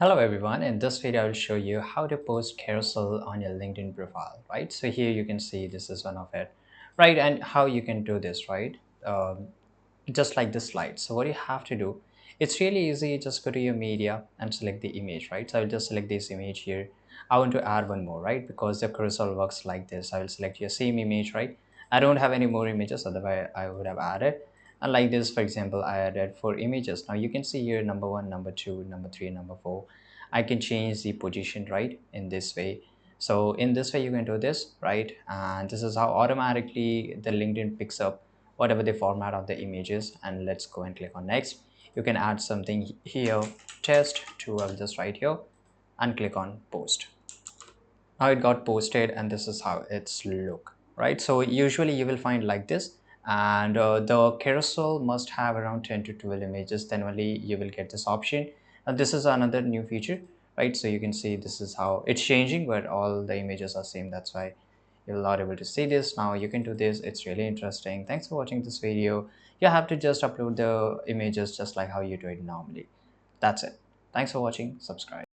Hello everyone, in this video I will show you how to post carousel on your LinkedIn profile, right? So here you can see this is one of it, right? And how you can do this, right? Just like this slide. So what you have to do, it's really easy. Just go to your media and select the image, right? So I'll just select this image here. I want to add one more, right? Because the carousel works like this. I will select your same image, right? I don't have any more images, otherwise I would have added. And like this, for example, I added 4 images. Now you can see here number one, number two, number three, number four. I can change the position, right, in this way. So in this way you can do this, right? And this is how automatically the LinkedIn picks up whatever the format of the images. And let's go and click on next. You can add something here, test to. I'll just write here and click on post. Now it got posted and this is how it's look, right? So usually you will find like this. And the carousel must have around 10 to 12 images, then only you will get this option. And this is another new feature, right? So you can see this is how it's changing, but all the images are same. That's why you're not able to see this. Now you can do this. It's really interesting. Thanks for watching this video. You have to just upload the images just like how you do it normally. That's it. Thanks for watching. Subscribe.